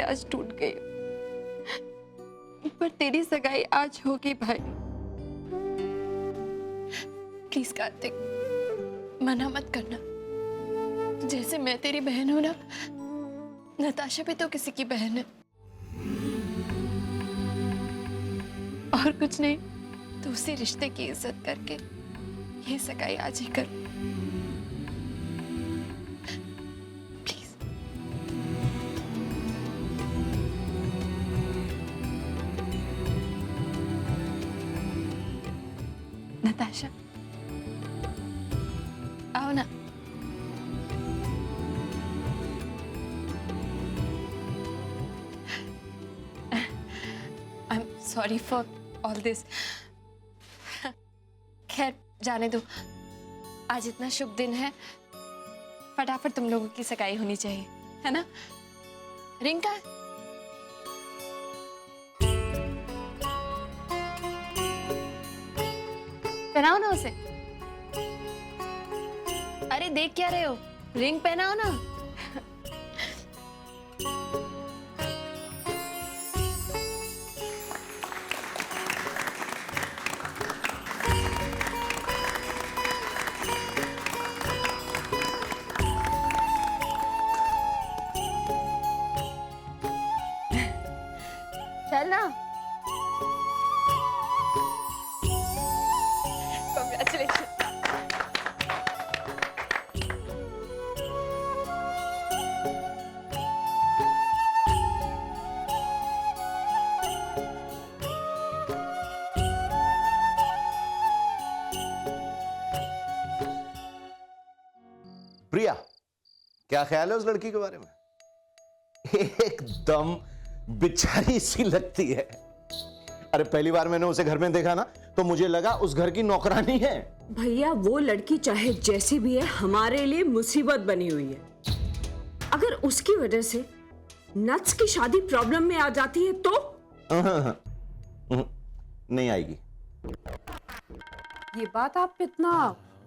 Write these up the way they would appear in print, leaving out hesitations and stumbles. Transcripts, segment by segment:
आज टूट गई, पर तेरी सगाई आज होगी भाई। प्लीज कार्तिक, मना मत करना। जैसे मैं तेरी बहन हूं ना, नताशा भी तो किसी की बहन है। और कुछ नहीं तो उसी रिश्ते की इज्जत करके ये सगाई आज ही कर। प्लीज। नताशा, आओ ना। I am sorry for all this. खैर जाने दो, आज इतना शुभ दिन है, फटाफट तुम लोगों की सगाई होनी चाहिए, है ना? रिंग का पहनाओ ना उसे। अरे देख क्या रहे हो, रिंग पहनाओ ना। चल ना। Congratulations. प्रिया, क्या ख्याल है उस लड़की के बारे में? एकदम बेचारी सी लगती है। अरे पहली बार मैंने उसे घर में देखा ना, तो मुझे लगा उस घर की नौकरानी है। भैया वो लड़की चाहे जैसी भी है, हमारे लिए मुसीबत बनी हुई है। अगर उसकी वजह से नट्स की शादी प्रॉब्लम में आ जाती है तो नहीं आएगी। ये बात आप इतना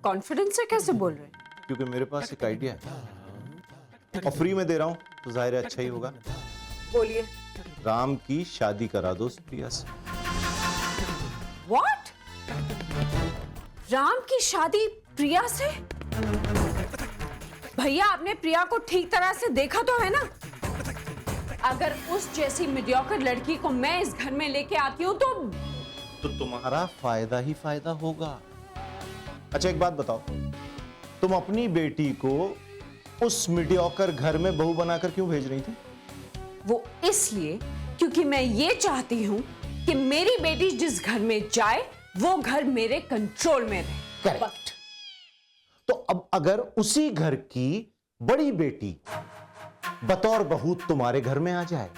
कॉन्फिडेंस से कैसे बोल रहे हैं? क्योंकि मेरे पास एक आइडिया है और फ्री में दे रहा हूं, तो जाहिर है अच्छा ही होगा। बोलिए। राम की शादी करा दो उस प्रिया से। व्हाट? राम की शादी प्रिया से? भैया आपने प्रिया को ठीक तरह से देखा तो है ना? अगर उस जैसी मीडियोकर लड़की को मैं इस घर में लेके आती हूँ तो तुम्हारा फायदा ही फायदा होगा। अच्छा एक बात बताओ, तुम अपनी बेटी को उस मीडियोकर घर में बहू बनाकर क्यों भेज रही थी? वो इसलिए क्योंकि मैं ये चाहती हूँ कि मेरी बेटी जिस घर में जाए वो घर मेरे कंट्रोल में रहे। करेक्ट। तो अब अगर उसी घर की बड़ी बेटी बतौर बहू तुम्हारे घर में आ जाए,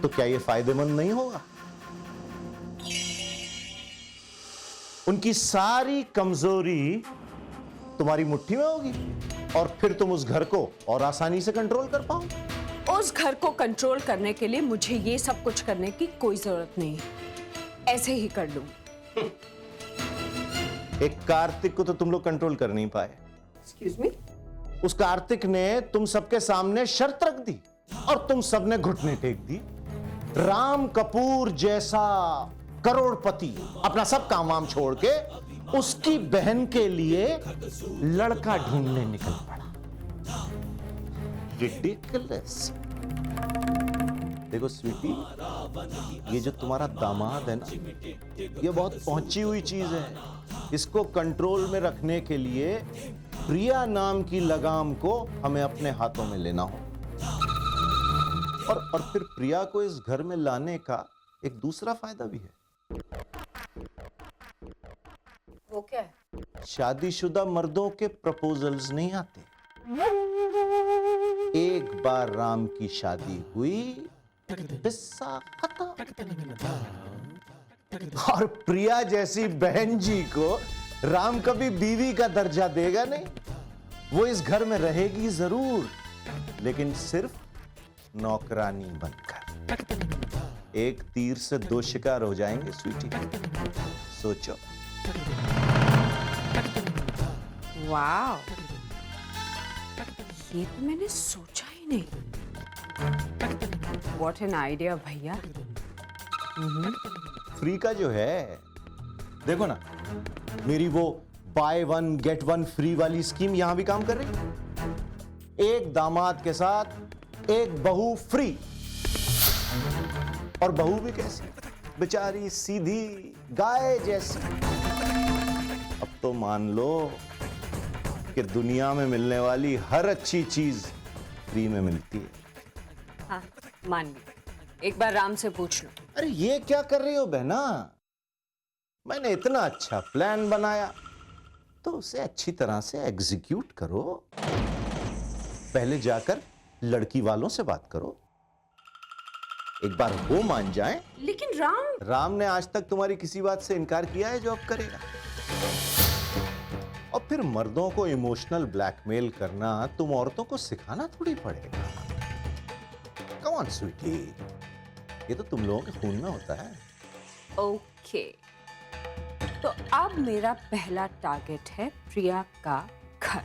तो क्या यह फायदेमंद नहीं होगा? उनकी सारी कमजोरी तुम्हारी मुट्ठी में होगी और फिर तुम उस घर को और आसानी से कंट्रोल कर पाओ। उस घर को कंट्रोल करने के लिए मुझे ये सब कुछ करने की कोई जरूरत नहीं है, ऐसे ही कर लूं। एक कार्तिक को तो तुम लोग कंट्रोल कर नहीं पाए। Excuse me? उस कार्तिक ने तुम सबके सामने शर्त रख दी और तुम सबने घुटने टेक दी। राम कपूर जैसा करोड़पति अपना सब काम वाम छोड़ के उसकी बहन के लिए लड़का ढूंढने निकल पड़ा। रिडिकुलस। देखो स्वीटी, ये जो तुम्हारा दामाद है ना, ये बहुत पहुंची हुई चीज है। इसको कंट्रोल में रखने के लिए प्रिया नाम की लगाम को हमें अपने हाथों में लेना हो। और फिर प्रिया को इस घर में लाने का एक दूसरा फायदा भी है। वो क्या है? शादीशुदा मर्दों के प्रपोजल्स नहीं आते। एक बार राम की शादी हुई, किस्सा खत्म। और प्रिया जैसी बहन जी को राम कभी बीवी का दर्जा देगा नहीं। वो इस घर में रहेगी जरूर, लेकिन सिर्फ नौकरानी बनकर। एक तीर से दो शिकार हो जाएंगे स्वीटी, सोचो। वाह, ये तो मैंने सोचा ही नहीं। व्हाट एन आइडिया भैया। फ्री का जो है, देखो ना, मेरी वो by one get one free वाली स्कीम यहां भी काम कर रही है। एक दामाद के साथ एक बहू फ्री। और बहू भी कैसी, बेचारी सीधी गाय जैसी। अब तो मान लो कि दुनिया में मिलने वाली हर अच्छी चीज फ्री में मिलती है। हाँ मान ली, एक बार राम से पूछ लो। अरे ये क्या कर रही हो बहना? मैंने इतना अच्छा प्लान बनाया तो उसे अच्छी तरह से एग्जीक्यूट करो। पहले जाकर लड़की वालों से बात करो, एक बार वो मान जाएं। लेकिन राम ने आज तक तुम्हारी किसी बात से इनकार किया है जो अब करेगा? और फिर मर्दों को इमोशनल ब्लैकमेल करना तुम औरतों को सिखाना थोड़ी पड़ेगा। कम ऑन स्वीटी, ये तो तुम लोगों के खून में होता है। ओके, तो अब मेरा पहला टारगेट है प्रिया का घर।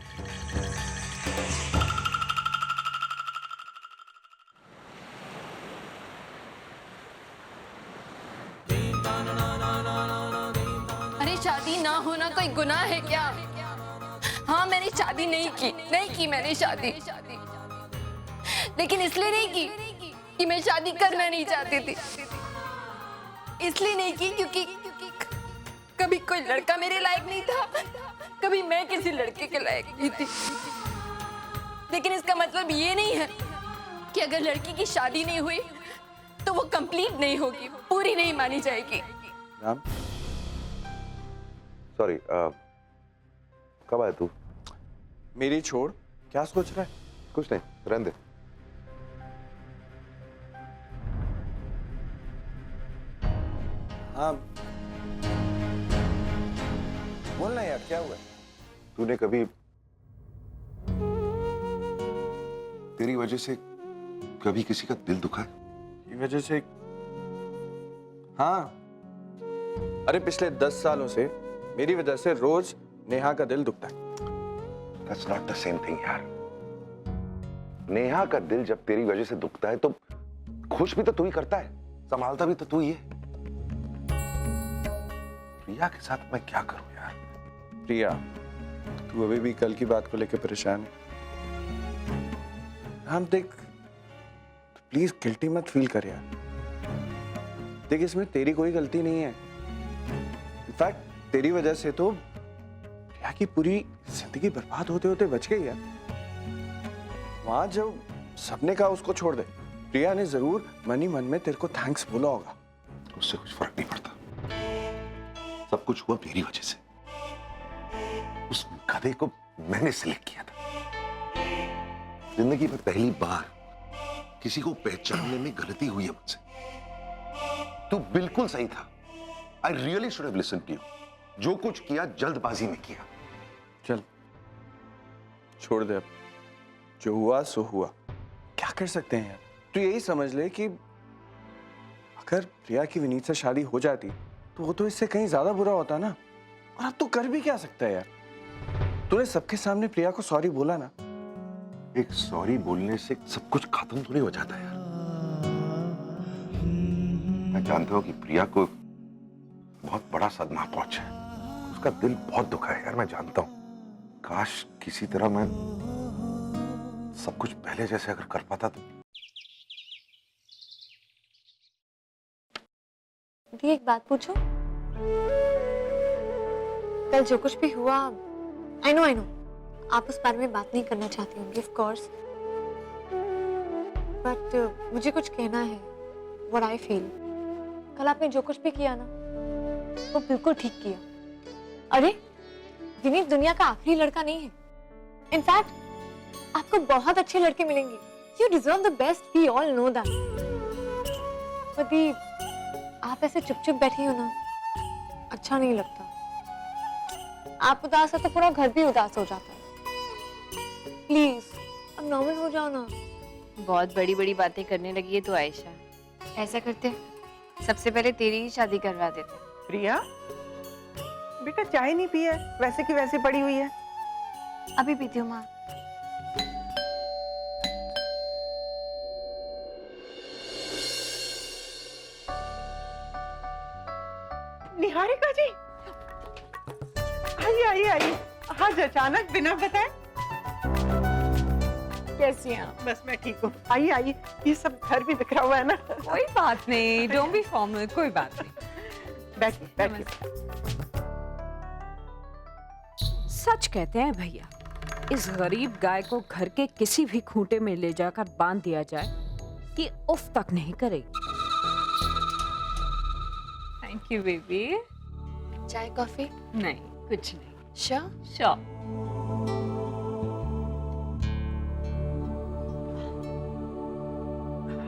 अरे शादी ना होना कोई गुनाह है क्या? हाँ मैंने शादी नहीं की मैंने शादी, लेकिन इसलिए नहीं की कि मैं शादी करना नहीं चाहती थी। इसलिए नहीं की क्योंकि कभी कोई लड़का मेरे लायक नहीं था, कभी मैं किसी लड़के के लायक नहीं थी। लेकिन इसका मतलब ये नहीं है कि अगर लड़की की शादी नहीं हुई तो वो कंप्लीट नहीं होगी, पूरी नहीं मानी जाएगी। राम, सॉरी, कब आया तू? मेरी छोड़, क्या सोच रहा है? कुछ नहीं, रहने दे। हाँ बोलना यार, क्या हुआ? तूने कभी तेरी वजह से कभी किसी का दिल दुखा है? की वजह से? हाँ, अरे पिछले 10 सालों से मेरी वजह से रोज नेहा का दिल दुखता है। That's not the same thing यार। नेहा का दिल जब तेरी वजह से दुखता है तो खुश भी तो तू ही करता है, संभालता भी तो तू ही है। प्रिया के साथ मैं क्या करूं यार? प्रिया, तू अभी भी कल की बात को लेकर परेशान है। हम देख, प्लीज गिल्टी मत फील कर यार। देख, इसमें तेरी कोई गलती नहीं है। इनफैक्ट तेरी वजह से तो प्रिया की पूरी जिंदगी बर्बाद होते होते बच गई यार। वहां जब सबने कहा उसको छोड़ दे, प्रिया ने जरूर मन ही मन में तेरे को थैंक्स बोला होगा। उससे कुछ फर्क नहीं पड़ता, सब कुछ हुआ मेरी वजह से। उस गधे को मैंने सिलेक्ट किया था। जिंदगी में पहली बार किसी को पहचानने में गलती हुई है मुझसे। तू बिल्कुल सही था। I really should have listened to you. जो कुछ किया जल्दबाजी में किया। चल छोड़ दे, अब जो हुआ सो हुआ। क्या कर सकते हैं यार? तू यही समझ ले कि अगर प्रिया की विनीत से शादी हो जाती तो वो तो इससे कहीं ज्यादा बुरा होता ना। और अब तू कर भी क्या सकता है यार? तूने सबके सामने प्रिया को सॉरी बोला ना। एक सॉरी बोलने से सब कुछ खत्म तो नहीं हो जाता यार। मैं जानता हूं कि प्रिया को बहुत बड़ा सदमा पहुंचा है, उसका दिल बहुत दुखा है यार, मैं जानता हूं। काश किसी तरह मैं सब कुछ पहले जैसे अगर कर पाता तो। दी, एक बात पूछूं? कल जो कुछ भी हुआ, आई नो आप उस बारे में बात नहीं करना चाहती होंगी, ऑफ कोर्स, बट मुझे कुछ कहना है। व्हाट आई फील, कल आपने जो कुछ भी किया ना, वो बिल्कुल ठीक किया। अरे विनीत दुनिया का आखिरी लड़का नहीं है। इनफैक्ट आपको बहुत अच्छे लड़के मिलेंगे। You deserve the best, we all know that. But दी, आप ऐसे चुप-चुप बैठी हो ना, अच्छा नहीं लगता। आप उदास हो तो पूरा घर भी उदास हो जाता है। प्लीज अब नॉर्मल हो जाओ ना। बहुत बड़ी बड़ी बातें करने लगी है तो आयशा। ऐसा करते, सबसे पहले तेरी ही शादी करवा देते। प्रिया, बेटा चाय नहीं पी है, वैसे की वैसे पड़ी हुई है। अभी पीती हूँ माँ। निहारिका जी, आइए आइए आइए। आज अचानक बिना बताए। कैसी हैं आप? बस मैं ठीक हूँ। आइए आइए, ये सब घर भी बिखरा हुआ है ना। कोई बात नहीं, डोंट बी फॉर्मल, कोई बात नहीं। बैठिए बैठिए। सच कहते हैं भैया, इस गरीब गाय को घर के किसी भी खूंटे में ले जाकर बांध दिया जाए कि उफ तक नहीं करेगी। Thank you baby. चाय कॉफी? नहीं, कुछ नहीं। श्योर? श्योर।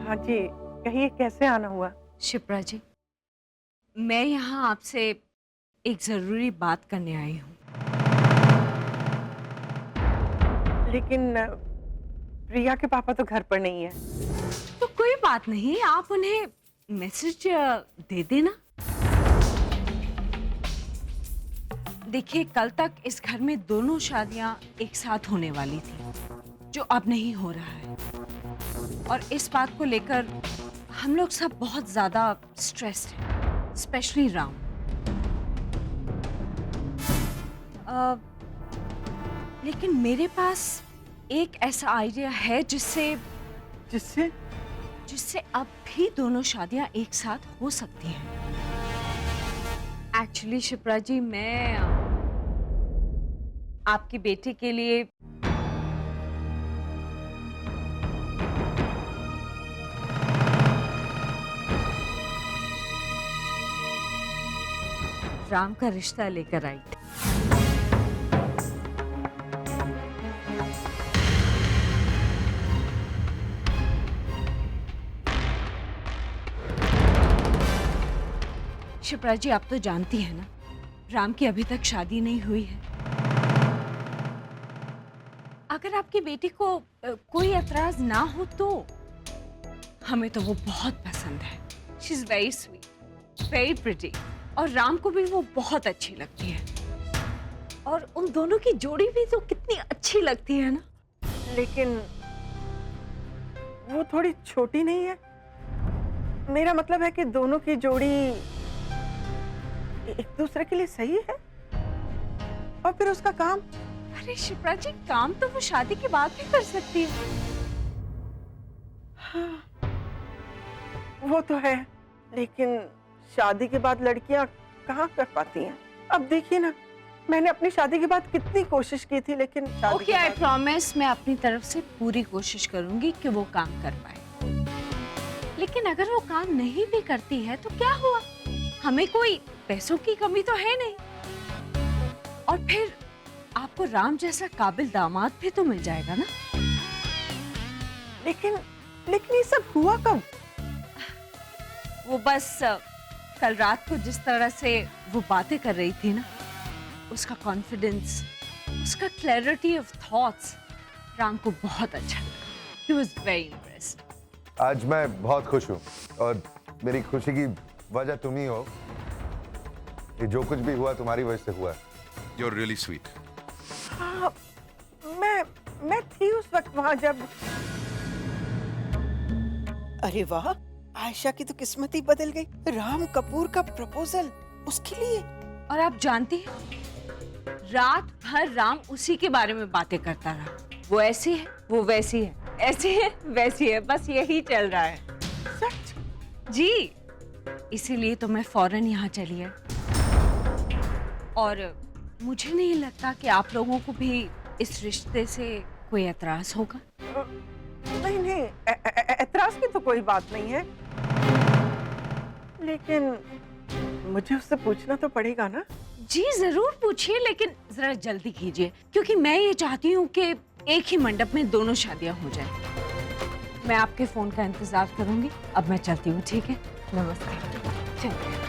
हाँ जी, कहिए कैसे आना हुआ? शिप्रा जी, मैं यहाँ आपसे एक जरूरी बात करने आई हूँ। लेकिन प्रिया के पापा तो घर पर नहीं है। तो कोई बात नहीं, आप उन्हें मैसेज दे देना। देखिए, कल तक इस घर में दोनों शादियां एक साथ होने वाली थी, जो अब नहीं हो रहा है। और इस बात को लेकर हम लोग सब बहुत ज्यादा स्ट्रेस्ड हैं, स्पेशली राम। लेकिन मेरे पास एक ऐसा आइडिया है जिससे अब भी दोनों शादियां एक साथ हो सकती हैं। एक्चुअली शिप्रा जी, मैं आपकी बेटी के लिए राम का रिश्ता लेकर आई थी। शिप्रा जी, आप तो जानती हैं ना, राम की अभी तक शादी नहीं हुई है। अगर आपकी बेटी को कोई एतराज ना हो तो हमें तो वो बहुत पसंद है। She is very sweet, very pretty, और राम को भी वो बहुत अच्छी लगती है। और उन दोनों की जोड़ी भी तो कितनी अच्छी लगती है ना। लेकिन वो थोड़ी छोटी नहीं है? मेरा मतलब है कि दोनों की जोड़ी एक दूसरे के लिए सही है। और फिर उसका काम? अरे शिप्रा जी, काम तो वो शादी के बाद भी कर सकती है। हाँ, वो तो है, लेकिन शादी के बाद लड़कियां कहाँ कर पाती हैं? अब देखिए ना, मैंने अपनी शादी के बाद कितनी कोशिश की थी, लेकिन ओके, आई प्रॉमिस, मैं अपनी तरफ से पूरी कोशिश करूंगी कि वो काम कर पाए। लेकिन अगर वो काम नहीं भी करती है तो क्या हुआ? हमें कोई पैसों की कमी तो है नहीं। और फिर आपको राम जैसा काबिल दामाद भी तो मिल जाएगा ना। लेकिन ये सब हुआ कब? वो बस कल रात को जिस तरह से वो बातें कर रही थी ना, उसका कॉन्फिडेंस, उसका क्लैरिटी ऑफ थॉट्स राम को बहुत अच्छा लगा। He was very impressed. आज मैं बहुत खुश हूँ और मेरी खुशी की वजह तुम ही हो। ये जो कुछ भी हुआ तुम्हारी वजह से हुआ। You're really sweet. हाँ, मैं थी उस वक्त वहां जब। अरे वाह, आयशा की तो किस्मत ही बदल गई। राम कपूर का प्रपोजल उसके लिए। और आप जानती हैं, रात भर राम उसी के बारे में बातें करता रहा। वो ऐसी है, वो वैसी है, ऐसी है, वैसी है, बस यही चल रहा है। सच? जी, इसीलिए तो मैं फौरन यहाँ चली है। और मुझे नहीं लगता कि आप लोगों को भी इस रिश्ते से कोई एतराज होगा। नहीं, एतराज की तो कोई बात नहीं है, लेकिन मुझे उससे पूछना तो पड़ेगा ना। जी जरूर पूछिए, लेकिन जरा जल्दी कीजिए, क्योंकि मैं ये चाहती हूँ कि एक ही मंडप में दोनों शादियां हो जाएं। मैं आपके फोन का इंतजार करूंगी। अब मैं चलती हूँ, ठीक है? नमस्ते। चलिए।